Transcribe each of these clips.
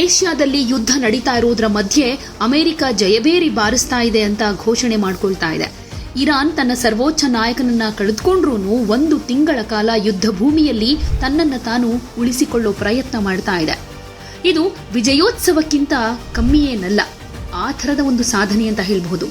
ಏಷ್ಯಾದಲ್ಲಿ ಯುದ್ಧ ನಡೀತಾ ಇರುವುದರ ಮಧ್ಯೆ ಅಮೆರಿಕ ಜಯಬೇರಿ ಬಾರಿಸ್ತಾ ಇದೆ ಅಂತ ಘೋಷಣೆ ಮಾಡಿಕೊಳ್ತಾ ಇದೆ. ಇರಾನ್ ತನ್ನ ಸರ್ವೋಚ್ಚ ನಾಯಕನನ್ನ ಕಳೆದುಕೊಂಡ್ರೂ 1 ತಿಂಗಳ ಕಾಲ ಯುದ್ಧ ಭೂಮಿಯಲ್ಲಿ ತನ್ನನ್ನು ತಾನು ಉಳಿಸಿಕೊಳ್ಳೋ ಪ್ರಯತ್ನ ಮಾಡ್ತಾ ಇದೆ. ಇದು ವಿಜಯೋತ್ಸವಕ್ಕಿಂತ ಕಮ್ಮಿಯೇನಲ್ಲ, ಆ ಥರದ ಒಂದು ಸಾಧನೆ ಅಂತ ಹೇಳಬಹುದು.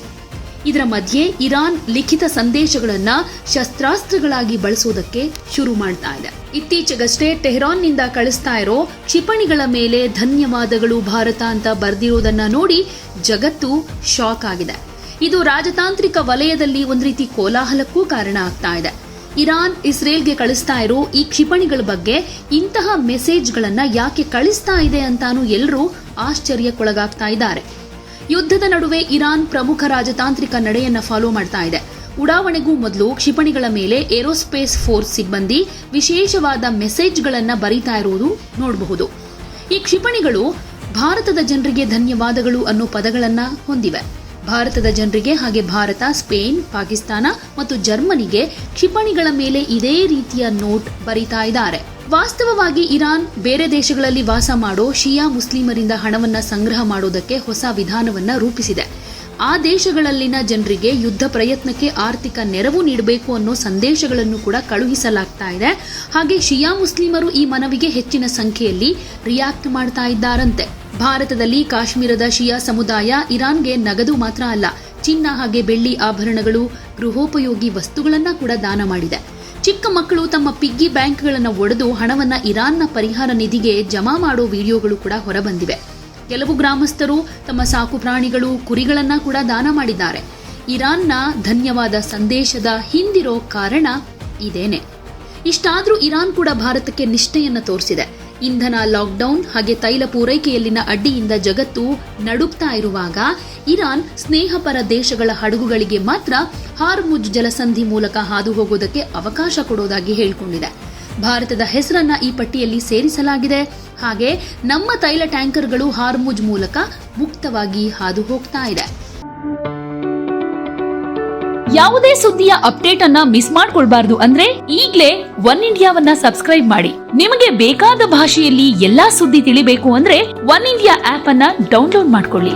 ಇದರ ಮಧ್ಯೆ ಇರಾನ್ ಲಿಖಿತ ಸಂದೇಶಗಳನ್ನ ಶಸ್ತ್ರಾಸ್ತ್ರಗಳಾಗಿ ಬಳಸೋದಕ್ಕೆ ಶುರು ಮಾಡ್ತಾ ಇದೆ. ಇತ್ತೀಚೆಗಷ್ಟೇ ಟೆಹರಾನ್ನಿಂದ ಕಳಿಸ್ತಾ ಇರೋ ಕ್ಷಿಪಣಿಗಳ ಮೇಲೆ ಧನ್ಯವಾದಗಳು ಭಾರತ ಅಂತ ಬರೆದಿರೋದನ್ನ ನೋಡಿ ಜಗತ್ತು ಶಾಕ್ ಆಗಿದೆ. ಇದು ರಾಜತಾಂತ್ರಿಕ ವಲಯದಲ್ಲಿ ಒಂದು ರೀತಿ ಕೋಲಾಹಲಕ್ಕೂ ಕಾರಣ ಆಗ್ತಾ ಇದೆ. ಇರಾನ್ ಇಸ್ರೇಲ್ಗೆ ಕಳಿಸ್ತಾ ಇರೋ ಈ ಕ್ಷಿಪಣಿಗಳ ಬಗ್ಗೆ ಇಂತಹ ಮೆಸೇಜ್ಗಳನ್ನ ಯಾಕೆ ಕಳಿಸ್ತಾ ಇದೆ ಅಂತಾನೂ ಎಲ್ಲರೂ ಆಶ್ಚರ್ಯಕ್ಕೊಳಗಾಗ್ತಾ ಇದ್ದಾರೆ. ಯುದ್ಧದ ನಡುವೆ ಇರಾನ್ ಪ್ರಮುಖ ರಾಜತಾಂತ್ರಿಕ ನಡೆಯನ್ನ ಫಾಲೋ ಮಾಡ್ತಾ ಇದೆ. ಉಡಾವಣೆಗೂ ಮೊದಲು ಕ್ಷಿಪಣಿಗಳ ಮೇಲೆ ಏರೋಸ್ಪೇಸ್ ಫೋರ್ಸ್ ಸಿಬ್ಬಂದಿ ವಿಶೇಷವಾದ ಮೆಸೇಜ್ಗಳನ್ನ ಬರೀತಾ ಇರುವುದು ನೋಡಬಹುದು. ಈ ಕ್ಷಿಪಣಿಗಳು ಭಾರತದ ಜನರಿಗೆ ಧನ್ಯವಾದಗಳು ಅನ್ನೋ ಪದಗಳನ್ನ ಹೊಂದಿವೆ. ಭಾರತದ ಜನರಿಗೆ ಹಾಗೆ ಭಾರತ, ಸ್ಪೇನ್, ಪಾಕಿಸ್ತಾನ ಮತ್ತು ಜರ್ಮನಿಗೆ ಕ್ಷಿಪಣಿಗಳ ಮೇಲೆ ಇದೇ ರೀತಿಯ ನೋಟ್ ಬರೀತಾ ಇದ್ದಾರೆ. ವಾಸ್ತವವಾಗಿ ಇರಾನ್ ಬೇರೆ ದೇಶಗಳಲ್ಲಿ ವಾಸ ಮಾಡೋ ಶಿಯಾ ಮುಸ್ಲಿಮರಿಂದ ಹಣವನ್ನ ಸಂಗ್ರಹ ಮಾಡೋದಕ್ಕೆ ಹೊಸ ವಿಧಾನವನ್ನ ರೂಪಿಸಿದೆ. ಆ ದೇಶಗಳಲ್ಲಿನ ಜನರಿಗೆ ಯುದ್ಧ ಪ್ರಯತ್ನಕ್ಕೆ ಆರ್ಥಿಕ ನೆರವು ನೀಡಬೇಕು ಅನ್ನೋ ಸಂದೇಶಗಳನ್ನು ಕೂಡ ಕಳುಹಿಸಲಾಗ್ತಾ ಇದೆ. ಹಾಗೆ ಶಿಯಾ ಮುಸ್ಲಿಮರು ಈ ಮನವಿಗೆ ಹೆಚ್ಚಿನ ಸಂಖ್ಯೆಯಲ್ಲಿ ರಿಯಾಕ್ಟ್ ಮಾಡ್ತಾ ಇದ್ದಾರಂತೆ. ಭಾರತದಲ್ಲಿ ಕಾಶ್ಮೀರದ ಶಿಯಾ ಸಮುದಾಯ ಇರಾನ್ಗೆ ನಗದು ಮಾತ್ರ ಅಲ್ಲ, ಚಿನ್ನ ಹಾಗೆ ಬೆಳ್ಳಿ ಆಭರಣಗಳು, ಗೃಹೋಪಯೋಗಿ ವಸ್ತುಗಳನ್ನ ಕೂಡ ದಾನ ಮಾಡಿದೆ. ಚಿಕ್ಕ ಮಕ್ಕಳು ತಮ್ಮ ಪಿಗ್ಗಿ ಬ್ಯಾಂಕ್ಗಳನ್ನು ಒಡೆದು ಹಣವನ್ನ ಇರಾನ್ನ ಪರಿಹಾರ ನಿಧಿಗೆ ಜಮಾ ಮಾಡೋ ವಿಡಿಯೋಗಳು ಕೂಡ ಹೊರಬಂದಿವೆ. ಕೆಲವು ಗ್ರಾಮಸ್ಥರು ತಮ್ಮ ಸಾಕು ಪ್ರಾಣಿಗಳು, ಕುರಿಗಳನ್ನ ಕೂಡ ದಾನ ಮಾಡಿದ್ದಾರೆ. ಇರಾನ್ನ ಧನ್ಯವಾದ ಸಂದೇಶದ ಹಿಂದಿರೋ ಕಾರಣ ಇದೇನೆ. ಇಷ್ಟಾದ್ರೂ ಇರಾನ್ ಕೂಡ ಭಾರತಕ್ಕೆ ನಿಷ್ಠೆಯನ್ನ ತೋರಿಸಿದೆ. ಇಂಧನ ಲಾಕ್ಡೌನ್ ಹಾಗೆ ತೈಲ ಪೂರೈಕೆಯಲ್ಲಿನ ಅಡ್ಡಿಯಿಂದ ಜಗತ್ತು ನಡುಗ್ತಾ ಇರುವಾಗ ಇರಾನ್ ಸ್ನೇಹಪರ ದೇಶಗಳ ಹಡಗುಗಳಿಗೆ ಮಾತ್ರ ಹಾರ್ಮುಜ್ ಜಲಸಂಧಿ ಮೂಲಕ ಹಾದು ಹೋಗೋದಕ್ಕೆ ಅವಕಾಶ ಕೊಡೋದಾಗಿ ಹೇಳಿಕೊಂಡಿದೆ. ಭಾರತದ ಹೆಸರನ್ನ ಈ ಪಟ್ಟಿಯಲ್ಲಿ ಸೇರಿಸಲಾಗಿದೆ. ಹಾಗೆ ನಮ್ಮ ತೈಲ ಟ್ಯಾಂಕರ್ಗಳು ಹಾರ್ಮುಜ್ ಮೂಲಕ ಮುಕ್ತವಾಗಿ ಹಾದು ಹೋಗ್ತಾ ಇದೆ. ಯಾವುದೇ ಸುದ್ದಿಯ ಅಪ್ಡೇಟ್ ಅನ್ನ ಮಿಸ್ ಮಾಡ್ಕೊಳ್ಬಾರ್ದು ಅಂದ್ರೆ ಈಗ್ಲೇ ಒನ್ ಇಂಡಿಯಾವನ್ನ ಸಬ್ಸ್ಕ್ರೈಬ್ ಮಾಡಿ. ನಿಮಗೆ ಬೇಕಾದ ಭಾಷೆಯಲ್ಲಿ ಎಲ್ಲಾ ಸುದ್ದಿ ತಿಳಿಬೇಕು ಅಂದ್ರೆ ಒನ್ ಇಂಡಿಯಾ ಆಪ್ ಅನ್ನ ಡೌನ್ಲೋಡ್ ಮಾಡ್ಕೊಳ್ಳಿ.